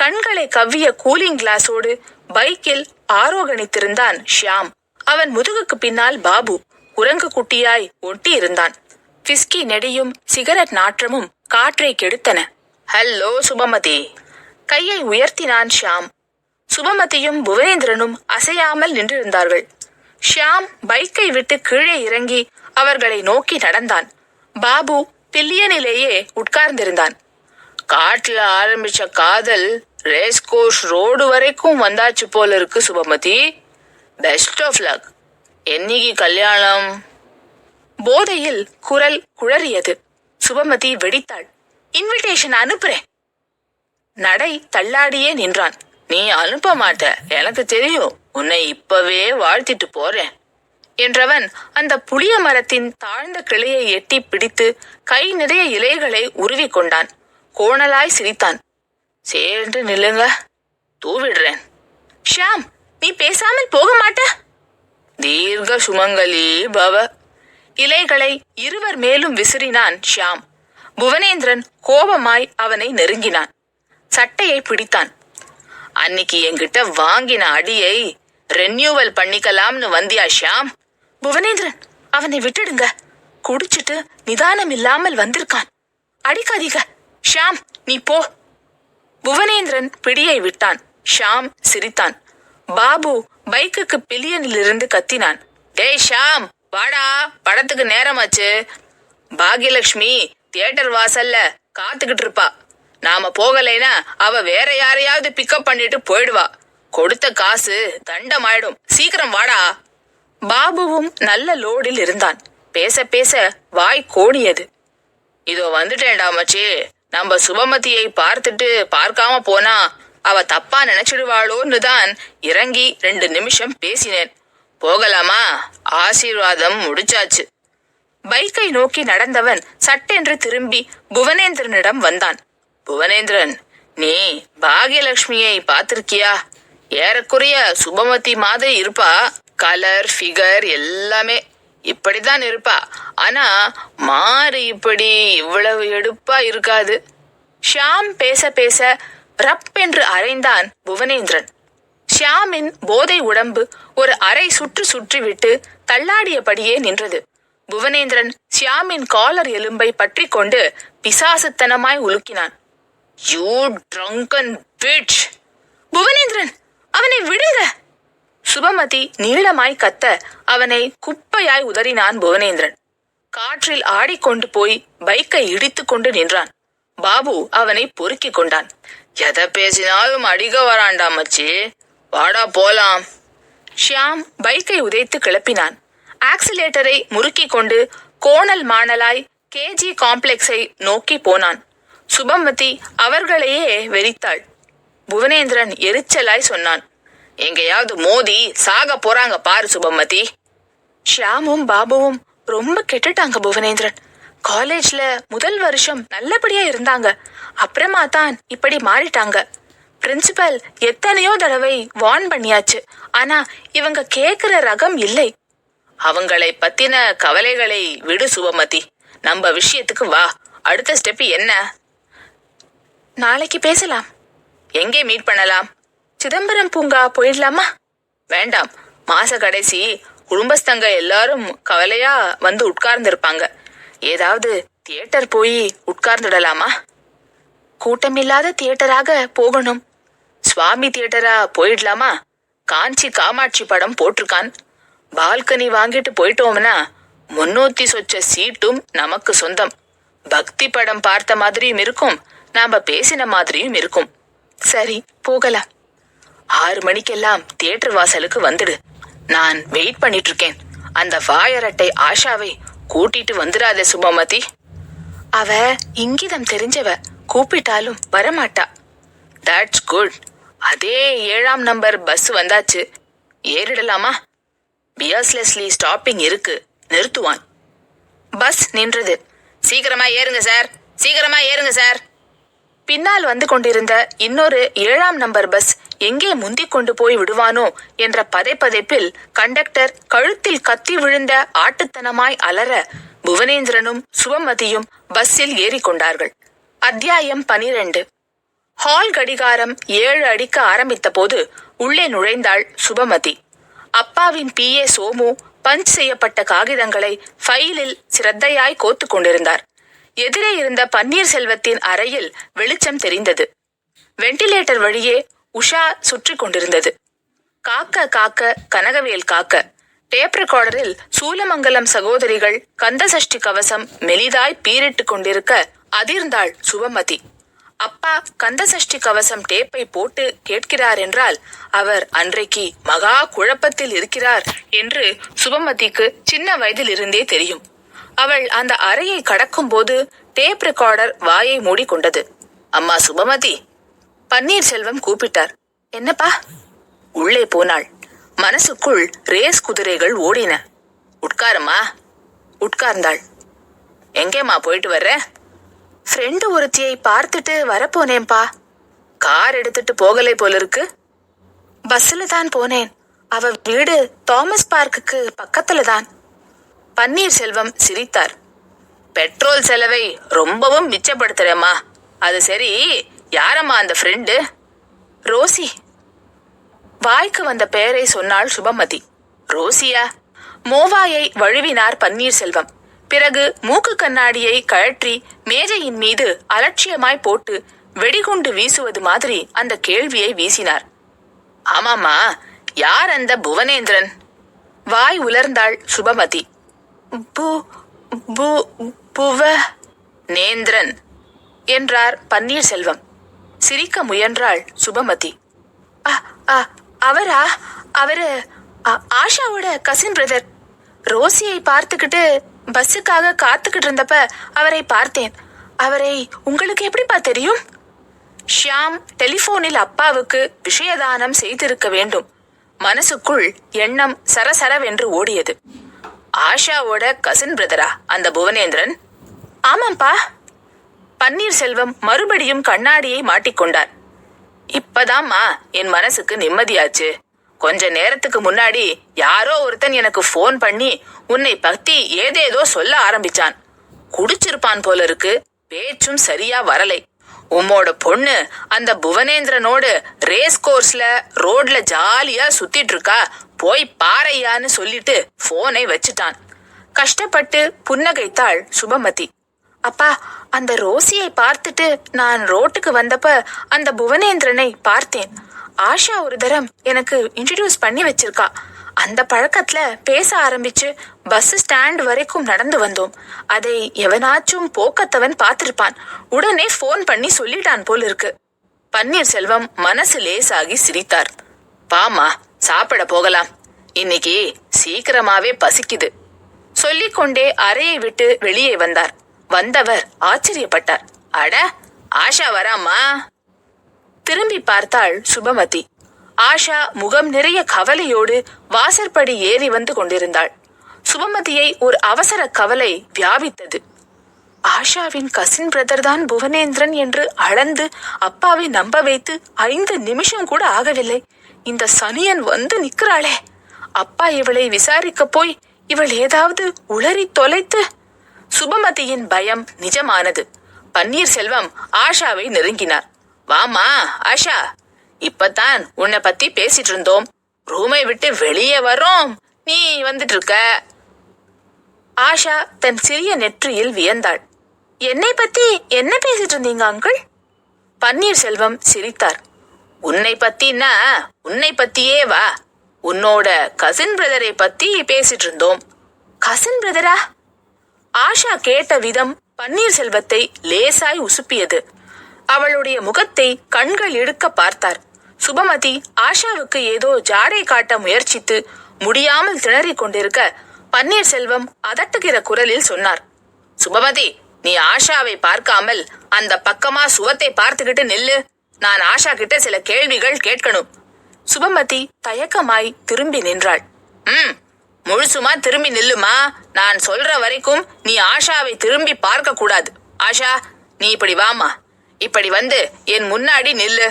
கண்களை கவ்விய கூலிங் கிளாஸோடு பைக்கில் ஆரோகணித்திருந்தான் ஷியாம். அவன் முதுகுக்கு பின்னால் பாபு குரங்கு குட்டியாய் ஒட்டி இருந்தான். பிஸ்கி நெடியும் சிகரெட் நாற்றமும் காற்றை கெடுத்தன. ஹலோ சுபமதி. கையை உயர்த்தினான் ஷியாம். சுபமதியும் புவனேந்திரனும் அசையாமல் நின்றிருந்தார்கள். ஷியாம் பைக்கை விட்டு கீழே இறங்கி அவர்களை நோக்கி நடந்தான். பாபு பில்லியனிலேயே உட்கார்ந்திருந்தான். காட்டுல ஆரம்பிச்ச காதல் ரேஸ்கோர்ஸ் ரோடு வரைக்கும் வந்தாச்சு போல இருக்கு சுபமதி. Best of luck. என்னைக்கு கல்யாணம்? போதையில் குரல் குழறியது. சுபமதி வெடித்தாள். இன்விடேஷன் அனுப்புறேன். நடை தள்ளாடியே நின்றான். நீ அனுப்ப மாட்ட, எனக்கு தெரியும். உன்னை இப்பவே வாழ்த்திட்டு போறேன் என்றவன் அந்த புளிய மரத்தின் தாழ்ந்த கிளையை எட்டி பிடித்து கை நிறைய இலைகளை உருவி கொண்டான். கோணலாய் சிரித்தான். சேர்ந்து நில்லுங்க, தூவிடுறேன். ஷியாம், நீ பேசாமல் போக மாட்ட? தீர்க்க சுமங்கலி பவ. இலைகளை இருவர் மேலும் விசிறினான் ஷியாம். புவனேந்திரன் கோபமாய் அவனை நெருங்கினான். சட்டையை பிடித்தான். அன்னிக்கு என்கிட்ட வாங்கின அடியை ரெனியூவல் பண்ணிக்கலாம்னு வந்தியா ஷியாம்? புவனேந்திரன், அவனை விட்டுடுங்க. குடிச்சிட்டு நிதானம் இல்லாமல் வந்திருக்கான். அடிக்காதீங்க. ஷியாம், நீ போ. புவனேந்திரன் பிடியை விட்டான். ஷியாம் சிரித்தான். பாபு பைக்குக்கு பில்லியனிலிருந்து கத்தினான். டேய் ஷியாம், வாடா, படத்துக்கு நேரமாச்சு. பாகியலட்சுமி தியேட்டர் வாசல்ல காத்துக்கிட்டு இருப்பா. நாம போகலைனா அவ வேற யாரையாவது பிக்கப் பண்ணிட்டு போயிடுவா. கொடுத்த காசு தண்டமாயிடும். சீக்கிரம் வாடா. பாபுவும் நல்ல லோடில் இருந்தான். பேச பேச வாய் கோணியது. இதோ வந்துட்டேன்டா மச்சி. நம்ம சுபமதியை பார்த்துட்டு பார்க்காம போனா அவ தப்பா நினைச்சிடுவாளோன்னு தான் இறங்கி 2 நிமிஷம் பேசினேன். போகலாமா? ஆசீர்வாதம் முடிச்சாச்சு. பைக்கை நோக்கி நடந்தவன் சட்டென்று திரும்பி புவனேந்திரனிடம் வந்தான். புவனேந்திரன், நீ பாகியலட்சுமியை பார்த்திருக்கியா? ஏறக்குறைய சுபமதி மாதிரி இருப்பா. கலர், ஃபிகர் எல்லாமே இப்படிதான் இருப்பா. ஆனா மாறு இப்படி இவ்வளவு எடுப்பா இருக்காது. ஷியாம் பேச பேச ரப் என்று அறைந்தான் புவனேந்திரன். ஷியாமின் போதை உடம்பு ஒரு அரை சுற்று சுற்றிவிட்டு தள்ளாடியபடியே நின்றது. புவனேந்திரன் ஷியாமின் காலர் எலும்பை பற்றி கொண்டு பிசாசுத்தனமாய் உலுக்கினான். You drunken bitch! புவனேந்திரன், அவனை விடுங்க! சுபமதி நீளமாய் கத்த அவனை குப்பையாய் உதறினான் புவனேந்திரன். காற்றில் ஆடிக்கொண்டு போய் பைக்கை இடித்து கொண்டு நின்றான். பாபு அவனை பொறுக்கிக் கொண்டான். எதை பேசினாலும் அடிக்க வராண்டா மச்சி. வாடா போலாம். ஷியாம் பைக்கை உதைத்து கிளப்பினான். ஆக்சிலேட்டரை முறுக்கிக் கொண்டு கோணல் மாணலாய் கேஜி காம்ப்ளெக்ஸை நோக்கி போனான். சுபமதி அவர்களையே வெறித்தாள். புவனேந்திரன் எரிச்சலாய் சொன்னான். எங்கேயாவது மோதி சாக போறாங்க பாரு சுபமதி. ஷியாமும் பாபுவும் ரொம்ப கெட்டுட்டாங்க புவனேந்திரன். காலேஜ்ல முதல் வருஷம் நல்லபடியா இருந்தாங்க. அப்புறமா தான் இப்படி மாறிட்டாங்க. பிரின்சிபல் எத்தனையோ தடவை வார்ன் பண்ணியாச்சு. ஆனா இவங்க கேக்குற ரகம் இல்லை. அவங்களை பத்தின கவலைகளை விடு சுபமதி. நம்ம விஷயத்துக்கு வா. அடுத்த ஸ்டெப் என்ன? நாளைக்கு பேசலாம். எங்கே மீட் பண்ணலாம்? சிதம்பரம் பூங்கா போயிடலாமா? வேண்டாம். மாச கடைசி குடும்பஸ்தங்க எல்லாரும் கவலையா வந்து உட்கார்ந்துருப்பாங்க. ஏதாவது தியேட்டர் போய் உட்கார்ந்துடலாமா? கூட்டமில்லாத தியேட்டராக போகணும். சுவாமி தியேட்டரா போயிடலாமா? காஞ்சி காமாட்சி படம் போட்டிருக்கான். பால்கனி வாங்கிட்டு போயிட்டோம்னா 300 சொச்ச சீட்டும் நமக்கு சொந்தம். பக்தி படம் பார்த்த மாதிரியும் இருக்கும், நாம பேசின மாதிரியும் இருக்கும். சரி, போகலாம். 6 மணிக்கெல்லாம் தியேட்டர் வாசலுக்கு வந்துடு. நான் வெயிட் பண்ணிட்டு இருக்கேன். அந்த வாயரட்டை ஆஷாவை கூட்டிட்டு வந்துடாதே சுபமதி. அவ இங்கிதம் தெரிஞ்சவ. கூப்பிட்டாலும் வரமாட்டா. That's good. அதே 7ஆம் நம்பர் பஸ் வந்தாச்சு. ஏறிடலாமா? பியர்ஸ்லெஸ்லி ஸ்டாப்பிங் இருக்கு, நிறுத்துவான். பஸ் நின்றது. சீக்கிரமா ஏறுங்க சார், சீக்கிரமா ஏறுங்க சார். பின்னால் வந்து கொண்டிருந்த இன்னொரு 7ஆம் நம்பர் பஸ் எங்கே முந்திக் கொண்டு போய் விடுவானோ என்ற பதைப்பதைப்பில் கண்டக்டர் கழுத்தில் கத்தி விழுந்த ஆட்டுத்தனமாய் அலற புவனேந்திரனும் சுபமதியும் பஸ்ஸில் ஏறிக்கொண்டார்கள். அத்தியாயம் 12. ஹால் கடிகாரம் 7 அடிக்க ஆரம்பித்த போது உள்ளே நுழைந்தாள் சுபமதி. அப்பாவின் PA சோமு பஞ்ச் செய்யப்பட்ட காகிதங்களை ஃபைலில் சிரத்தையாய் கோத்து கொண்டிருந்தார். எதிரே இருந்த பன்னீர்செல்வத்தின் அறையில் வெளிச்சம் தெரிந்தது. வெண்டிலேட்டர் வழியே உஷா சுற்றி கொண்டிருந்தது. காக்க காக்க கனகவேல் காக்க. டேப் ரெக்கார்டரில் சூலமங்கலம் சகோதரிகள் கந்தசஷ்டி கவசம் மெலிதாய் பீரிட்டு கொண்டிருக்க அதிர்ந்தாள் சுபமதி. அப்பா கந்தசஷ்டி கவசம் டேப்பை போட்டு கேட்கிறார் என்றால் அவர் அன்றைக்கு மகா குழப்பத்தில் இருக்கிறார் என்று சுபமதிக்கு சின்ன வயதிலிருந்தே தெரியும். அவள் அந்த அறையை கடக்கும் போது டேப் ரெக்கார்டர் வாயை மூடிக்கொண்டது. அம்மா சுபமதி, பன்னீர்செல்வம் கூப்பிட்டார். என்னப்பா? உள்ளே போனாள். மனசுக்குள் ரேஸ் குதிரைகள் ஓடின. உட்காரம்மா. உட்கார்ந்தாள். எங்கேம்மா போயிட்டு வர்ற? ஃப்ரெண்டு ஒருத்தியை பார்த்துட்டு வரப்போனேன்பா. கார் எடுத்துட்டு போகலை போல இருக்கு. பஸ்ல தான் போனேன். அவ வீடு தாமஸ் பார்க்குக்கு பக்கத்துல தான். பன்னீர்செல்வம் சிரித்தார். பெட்ரோல் செலவை ரொம்பவும் மிச்சப்படுத்துறேம்மா. அது சரி, யாரம்மா அந்த ஃப்ரெண்டு? ரோசி. வாய்க்கு வந்த பெயரை சொன்னாள் சுபமதி. ரோசியா? மோவாயை வழுவினார் பன்னீர்செல்வம். பிறகு மூக்கு கண்ணாடியை கழற்றி மேஜையின் மீது அலட்சியமாய் போட்டு வெடிகுண்டு வீசுவது மாதிரி அந்த கேள்வியை வீசினார். ஆமாமா, யார் அந்த புவனேந்திரன்? வாய் உலர்ந்தாள் சுபமதி. நேந்திரன் என்றார் பன்னீர்செல்வம். சிரிக்க முயன்றாள் சுபமதி. அவரா? அவரு ஆஷாவோட கசின் பிரதர். ரோசியை பார்த்துக்கிட்டு பஸ்ஸுக்காக காத்துக்கிட்டு இருந்தப்ப அவரை பார்த்தேன். அவரை உங்களுக்கு எப்படிப்பா தெரியும்? ஷியாம் டெலிபோனில் அப்பாவுக்கு விஷயதானம் செய்திருக்க வேண்டும். மனசுக்குள் எண்ணம் சரசரவென்று ஓடியது. ஆஷாவோட கசின் பிரதரா அந்த புவனேந்திரன்? ஆமாம்பா. பன்னீர்செல்வம் மறுபடியும் கண்ணாடியை மாட்டிக்கொண்டார். இப்பதாம்மா என் மனசுக்கு நிம்மதியாச்சு. கொஞ்ச நேரத்துக்கு முன்னாடி யாரோ ஒருத்தன் எனக்கு போன் பண்ணி உன்னை பத்தி ஏதேதோ சொல்ல ஆரம்பிச்சான். குடிச்சிருப்பான் போல இருக்கு. பேச்சும் சரியா வரலை. உம்மோட பொண்ணு அந்த புவனேந்திரனோடு ரேஸ் கோர்ஸ்ல ரோட்ல ஜாலியா சுத்திட்டு இருக்கா, போய் பாறையான்னு சொல்லிட்டு போனை வச்சுட்டான். கஷ்டப்பட்டு புன்னகைத்தாள் சுபமதி. அப்பா, அந்த ரோசியை பார்த்துட்டு நான் ரோட்டுக்கு வந்தப்ப அந்த புவனேந்திரனை பார்த்தேன். ஆஷா ஒரு தரம் எனக்கு இன்ட்ரடியூஸ் பண்ணி வச்சிருக்கா. அந்த பழக்கத்துல பேச ஆரம்பிச்சு பஸ் ஸ்டாண்ட் வரைக்கும் நடந்து வந்தோம். அதை எவனாச்சும் போக்கத்தவன் பார்த்திருப்பான். உடனே போன் பண்ணி சொல்லிட்டான் போல் இருக்கு. பன்னீர்செல்வம் மனசு லேசாகி சிரித்தார். பாமா, சாப்பிட போகலாம். இன்னைக்கு சீக்கிரமாவே பசிக்குது. சொல்லிக்கொண்டே அறையை விட்டு வெளியே வந்தார். வந்தவர் ஆச்சரியப்பட்டார். அட, ஆஷா வராமா? திரும்பி பார்த்தாள் சுபமதி. ஆஷா முகம் நிறைய கவலையோடு வாசற்படி ஏறி வந்து கொண்டிருந்தாள். சுபமதியை ஒரு அவசர கவலை வியாபித்தது. ஆஷாவின் கசின் பிரதர் தான் புவனேந்திரன் என்று அளந்து அப்பாவை நம்ப வைத்து 5 நிமிஷம் கூட ஆகவில்லை. இந்த சனியன் வந்து நிக்கிறாளே. அப்பா இவளை விசாரிக்க போய் இவள் ஏதாவது உளறி தொலைத்து. சுபமதியின் பயம் நிஜமானது. பன்னீர்செல்வம் ஆஷாவை நெருங்கினார். வாமா ஆஷா, இப்பதான் உன்னை பத்தி பேசிட்டு இருந்தோம். ரூமை விட்டு வெளியே வரோம், நீ வந்துட்டு இருக்க. ஆஷா தன் சிறிய நெற்றியில் வியந்தாள். என்னை பத்தி என்ன பேசிட்டு இருந்தீங்க அங்கிள்? பன்னீர்செல்வம் சிரித்தார். உன்னை பத்தினா உன்னை பத்தியே வா. உன்னோட கசின் பிரதரை பத்தி பேசிட்டு இருந்தோம். கசின் பிரதரா? ஆஷா கேட்ட விதம் பன்னீர்செல்வத்தை லேசாய் உசுப்பியது. அவளுடைய முகத்தை கண்கள் இழுக்க பார்த்தார். சுபமதி ஆஷாவுக்கு ஏதோ ஜாடை காட்ட முயற்சித்து முடியாமல் திணறிக் கொண்டிருக்க பன்னீர்செல்வம் அதட்டுகிற குரலில் சொன்னார். சுபமதி, நீ ஆஷாவை பார்க்காமல் அந்த பக்கமா சுவத்தை பார்த்துக்கிட்டு நில்லு. நான் ஆஷா கிட்ட சில கேள்விகள் கேட்கணும். சுபமதி தயக்கமாய் திரும்பி நின்றாள். முழுசுமா திரும்பி நில்லுமா. நான் சொல்ற வரைக்கும் நீ ஆஷாவை திரும்பி பார்க்க கூடாது. ஆஷா, நீ இப்படி வாமா. இப்படி வந்து என் முன்னாடி நில்லு.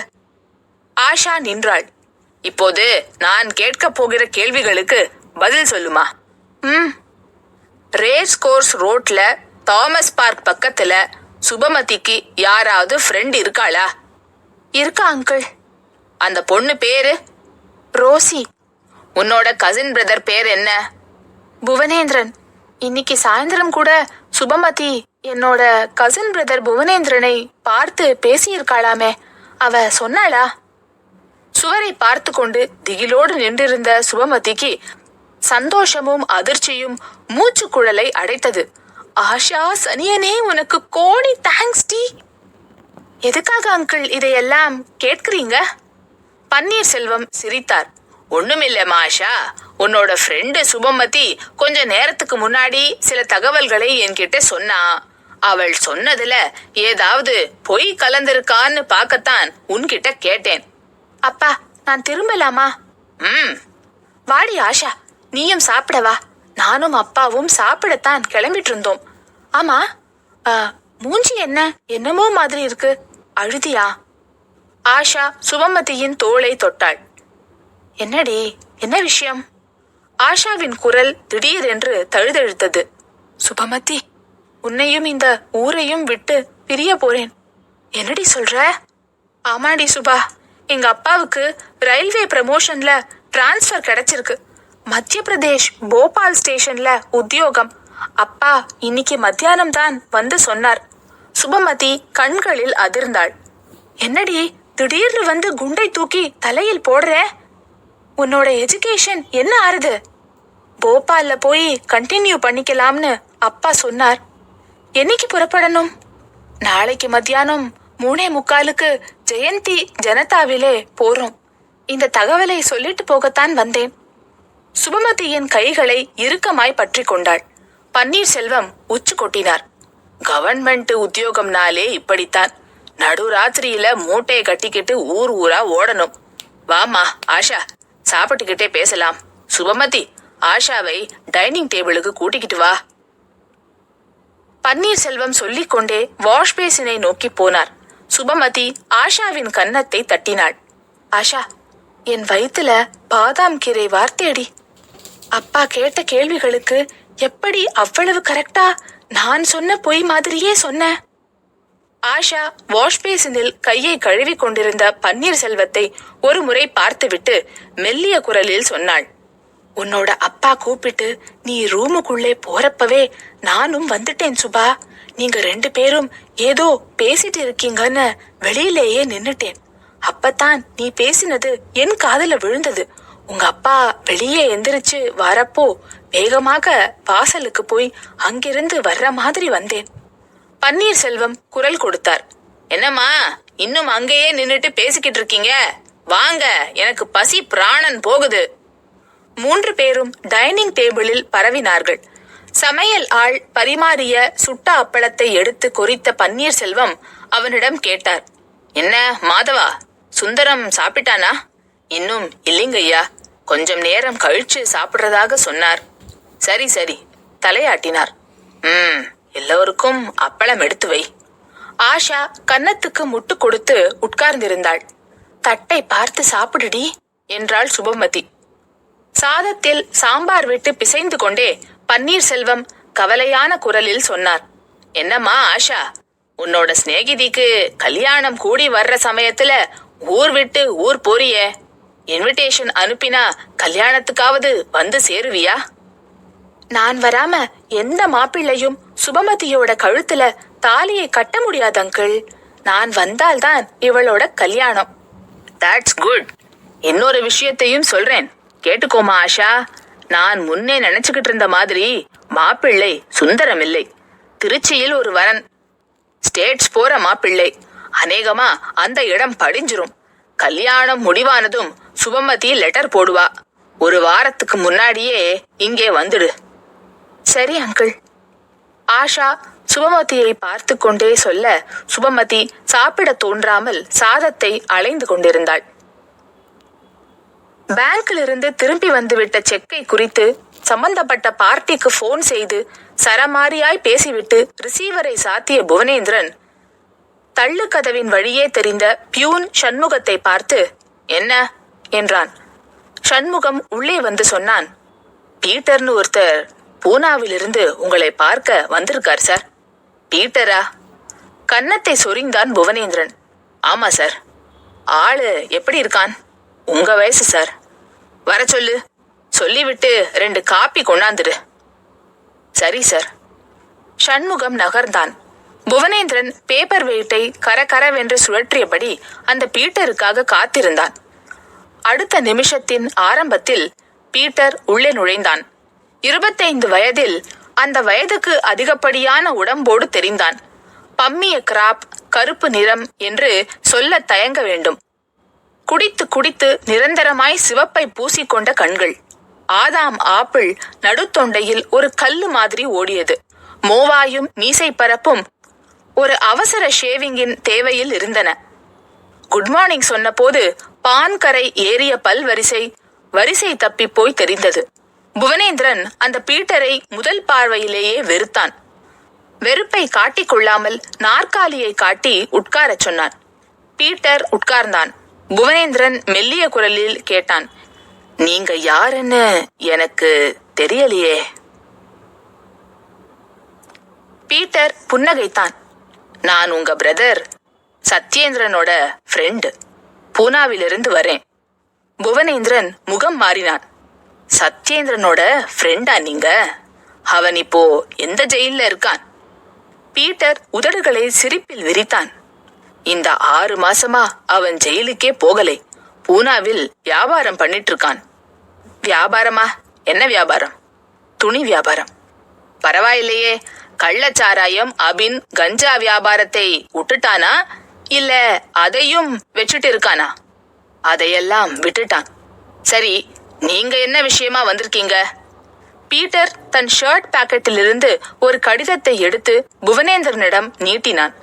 ஆஷா நின்றாள். இப்போது நான் கேட்க போகிற கேள்விகளுக்கு பதில் சொல்லுமா. ரேஸ் கோர்ஸ் ரோட்ல தாமஸ் பார்க் பக்கத்துல சுபமதிக்கு யாராவது ஃப்ரெண்ட் இருக்காளா? இருக்கா அங்கிள். அந்த பொண்ணு பேரு? ரோசி. உன்னோட கசின் பிரதர் பேர் என்ன? புவனேந்திரன். இன்னைக்கு சாயந்தரம் கூட சுபமதி என்னோட கசின் பிரதர் புவனேந்திரனை பார்த்து பேசியிருக்காளாமே, அவ சொன்னாளா? சுவரை பார்த்து கொண்டு திகிலோடு நின்றிருந்த சுபமதிக்கு சந்தோஷமும் அதிர்ச்சியும் மூச்சு குழலை அடைத்தது. ஆஷா சனியனே, உனக்கு கோடி தேங்க்ஸ் டி. எதுக்காக அங்கிள் இதையெல்லாம் கேட்கிறீங்க? பன்னீர்செல்வம் சிரித்தார். ஒண்ணுமில்ல ஆஷா, உன்னோட ஃப்ரெண்டு சுபமதி கொஞ்ச நேரத்துக்கு முன்னாடி சில தகவல்களை என்கிட்ட சொன்னா. அவள் சொன்னதுல ஏதாவது பொய் கலந்திருக்கான்னு பார்க்கத்தான் உன்கிட்ட கேட்டேன். அப்பா, நான் திரும்பலாமா? வாடி ஆஷா, நீயும் சாப்பிடவா. நானும் அப்பாவும் சாப்பிடத்தான் கிளம்பிட்டு இருந்தோம். ஆமா, மூஞ்சி என்ன என்னமோ மாதிரி இருக்கு, அழுதியா? ஆஷா சுபமதியின் தோளை தொட்டாள். என்னடி, என்ன விஷயம்? ஆஷாவின் குரல் திடீரென்று தழுதழுத்தது. சுபமதி, உன்னையும் இந்த ஊரையும் விட்டு பிரிய போறேன். என்னடி சொல்ற? ஆமாடி சுபா, எங்க அப்பாவுக்கு ரயில்வே ப்ரமோஷன்ல டிரான்ஸ்ஃபர் கிடைச்சிருக்கு. மத்திய பிரதேஷ் போபால் ஸ்டேஷன்ல உத்தியோகம். அப்பா இன்னைக்கு மத்தியானம் தான் வந்து சொன்னார். சுபமதி கண்களில் அதிர்ந்தாள். என்னடி திடீர்னு வந்து குண்டை தூக்கி தலையில் போடுற? உன்னோட எஜுகேஷன் என்ன ஆறுது? போபால்ல போய் கண்டினியூ பண்ணிக்கலாம்னு அப்பா சொன்னார். என்னைக்கு புறப்படணும்? நாளைக்கு மத்தியானம் 3:45 ஜெயந்தி ஜனதாவிலே போறோம். இந்த தகவலை சொல்லிட்டு போகத்தான் வந்தேன். சுபமதியின் கைகளை இறுக்கமாய் பற்றி கொண்டாள். பன்னீர்செல்வம் உச்சு கொட்டினார். கவர்மெண்ட் உத்தியோகம்னாலே இப்படித்தான். நடுராத்திரியில மூட்டையை கட்டிக்கிட்டு ஊர் ஊரா ஓடணும். வாமா ஆஷா, சாப்பிட்டுக்கிட்டே பேசலாம். சுபமதி, ஆஷாவை டைனிங் டேபிளுக்கு கூட்டிக்கிட்டு வா. பன்னீர்செல்வம் சொல்லிக்கொண்டே வாஷ் பேசினை நோக்கி போனார். சுபமதி ஆஷாவின் கன்னத்தை தட்டினாள். ஆஷா, என் வயித்துல பாதாம் கீரை வார்த்தையடி. அப்பா கேட்ட கேள்விகளுக்கு எப்படி அவ்வளவு கரெக்டா நான் சொன்ன பொய் மாதிரியே சொன்ன? ஆஷா வாஷ் பேசினில் கையை கழுவி கொண்டிருந்த பன்னீர்செல்வத்தை ஒரு முறை பார்த்துவிட்டு மெல்லிய குரலில் சொன்னாள். உன்னோட அப்பா கூப்பிட்டு நீ ரூமுக்குள்ளே போறப்பவே நானும் வந்துட்டேன் சுபா. நீங்க 2 பேரும் ஏதோ பேசிட்டு இருக்கீங்கன்னு வெளியிலேயே நின்னுட்டேன். அப்பதான் நீ பேசினது என் காதுல விழுந்தது. உங்க அப்பா வெளியே எந்திரிச்சு வரப்போ வேகமாக வாசலுக்கு போய் அங்கிருந்து வர்ற மாதிரி வந்தேன். பன்னீர்செல்வம் குரல் கொடுத்தார். என்னம்மா இன்னும் அங்கேயே நின்னுட்டு பேசிக்கிட்டு இருக்கீங்க? வாங்க, எனக்கு பசி பிராணன் போகுது. 3 பேரும் டைனிங் டேபிளில் பரவினார்கள். சமையல் ஆள் பரிமாறிய சுட்ட அப்பளத்தை எடுத்து கொறித்த பன்னீர்செல்வம் அவனிடம் கேட்டார். என்ன மாதவா, சுந்தரம் சாப்பிட்டானா? இன்னும் இல்லைங்கய்யா, கொஞ்சம் நேரம் கழிச்சு சாப்பிடுறதாக சொன்னார். சரி சரி, தலையாட்டினார். எல்லோருக்கும் அப்பளம் எடுத்து வை. ஆஷா கன்னத்துக்கு முட்டு கொடுத்து உட்கார்ந்திருந்தாள். தட்டை பார்த்து சாப்பிடுடி என்றாள் சுபமதி. சாதத்தில் சாம்பார் விட்டு பிசைந்து கொண்டே பன்னீர்செல்வம் கவலையான குரலில் சொன்னார். என்னம்மா ஆஷா, உன்னோட சிநேகிதிக்கு கல்யாணம் கூடி வர்ற சமயத்துல ஊர் விட்டு ஊர் போறியே. இன்விடேஷன் அனுப்பினா கல்யாணத்துக்காவது வந்து சேருவியா? நான் வராம எந்த மாப்பிள்ளையும் சுபமதியோட கழுத்துல தாலியை கட்ட முடியாது அங்கிள். நான் வந்தால்தான் இவளோட கல்யாணம். That's good. இன்னொரு விஷயத்தையும் சொல்றேன், கேட்டுக்கோமா ஆஷா. நான் முன்னே நினைச்சுக்கிட்டு இருந்த மாதிரி மாப்பிள்ளை சுந்தரம் இல்லை. திருச்சியில் ஒரு வரன், ஸ்டேட்ஸ் போற மாப்பிள்ளை. அநேகமா அந்த இடம் படிஞ்சிரும். கல்யாணம் முடிவானதும் சுபமதி லெட்டர் போடுவா. 1 வாரத்துக்கு முன்னாடியே இங்கே வந்துடு. சரி அங்கிள். ஆஷா சுபமதியை பார்த்து கொண்டே சொல்ல சுபமதி சாப்பிட தோன்றாமல் சாதத்தை அலைந்து கொண்டிருந்தாள். பேங்கிலிருந்து திரும்பி வந்துவிட்ட செக்கை குறித்து சம்பந்தப்பட்ட பார்ட்டிக்கு போன் செய்து சரமாரியாய் பேசிவிட்டு ரிசீவரை சாத்திய புவனேந்திரன் தள்ளுக்கதவின் வழியே தெரிந்த பியூன் சண்முகத்தை பார்த்து என்ன என்றான். சண்முகம் உள்ளே வந்து சொன்னான். பீட்டர்னு ஒருத்தர் பூனாவிலிருந்து உங்களை பார்க்க வந்திருக்கார் சார். பீட்டரா? கன்னத்தை சொரிந்தான் புவனேந்திரன். ஆமா சார். ஆளு எப்படி இருக்கான்? உங்க வயசு சார். வர சொல்லு. சொல்லிவிட்டு 2 காப்பி கொண்டாந்துடு. சரி சார். சண்முகம் நகர்ந்தான். புவனேந்திரன் பேப்பர் வெயிட்டை கரகரவென்று சுழற்றியபடி அந்த பீட்டருக்காக காத்திருந்தான். அடுத்த நிமிஷத்தின் ஆரம்பத்தில் பீட்டர் உள்ளே நுழைந்தான். 25 வயதில் அந்த வயதுக்கு அதிகப்படியான உடம்போடு தெரிந்தான். பம்மிய கிராப், கருப்பு நிறம் என்று சொல்ல தயங்க வேண்டும். குடித்து குடித்து நிரந்தரமாய் சிவப்பை பூசிக்கொண்ட கண்கள். ஆதாம் ஆப்பிள் நடுத்தொண்டையில் ஒரு கல்லு மாதிரி ஓடியது. மோவாயும் மீசை பரப்பும் ஒரு அவசர ஷேவிங்கின் தேவையில் இருந்தன. குட் மார்னிங் சொன்ன போது பான்கரை ஏறிய பல் வரிசை தப்பி போய் தெரிந்தது. புவனேந்திரன் அந்த பீட்டரை முதல் பார்வையிலேயே வெறுத்தான். வெறுப்பை காட்டிக்கொள்ளாமல் நாற்காலியை காட்டி உட்காரச் சொன்னான். பீட்டர் உட்கார்ந்தான். புவனேந்திரன் மெல்லிய குரலில் கேட்டான், நீங்க யாருன்னு எனக்கு தெரியலையே. பீட்டர் புன்னகைத்தான். நான் உங்க பிரதர் சத்யேந்திரனோட ஃப்ரெண்டு. பூனாவிலிருந்து வரேன். புவனேந்திரன் முகம் மாறினான். சத்யேந்திரனோட ஃப்ரெண்டா நீங்க? அவன் இப்போ எந்த ஜெயில்ல இருக்கான்? பீட்டர் உதடுகளை சிரிப்பில் விரித்தான். இந்த 6 மாசமா அவன் ஜெயிலுக்கே போகலை. பூனாவில் வியாபாரம் பண்ணிட்டு இருக்கான். வியாபாரமா? என்ன வியாபாரம்? துணி வியாபாரம். பரவாயில்லையே. கள்ளச்சாராயம், அபின், கஞ்சா வியாபாரத்தை விட்டுட்டானா இல்ல அதையும் வச்சுட்டு இருக்கானா? அதையெல்லாம் விட்டுட்டான். சரி, நீங்க என்ன விஷயமா வந்திருக்கீங்க? பீட்டர் தன் ஷர்ட் பாக்கெட்டிலிருந்து ஒரு கடிதத்தை எடுத்து புவனேந்திரனிடம் நீட்டினான்.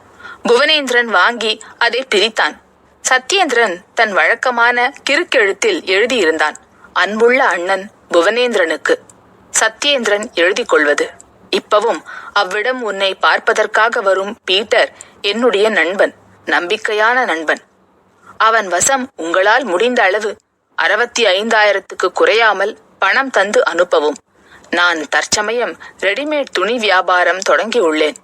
புவனேந்திரன் வாங்கி அதை பிரித்தான். சத்யேந்திரன் தன் வழக்கமான கிறுக்கெழுத்தில் எழுதியிருந்தான். அன்புள்ள அண்ணன் புவனேந்திரனுக்கு. சத்யேந்திரன் எழுதி கொள்வது. இப்பவும் அவ்விடம் உன்னை பார்ப்பதற்காக வரும் பீட்டர் என்னுடைய நண்பன், நம்பிக்கையான நண்பன். அவன் வசம் உங்களால் முடிந்த அளவு 65,000க்கு குறையாமல் பணம் தந்து அனுப்பவும். நான் தற்சமயம் ரெடிமேட் துணி வியாபாரம் தொடங்கி உள்ளேன்.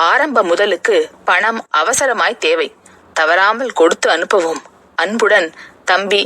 ஆரம்ப முதலுக்கு பணம் அவசரமாய் தேவை. தவறாமல் கொடுத்து அனுப்பவும். அன்புடன், தம்பி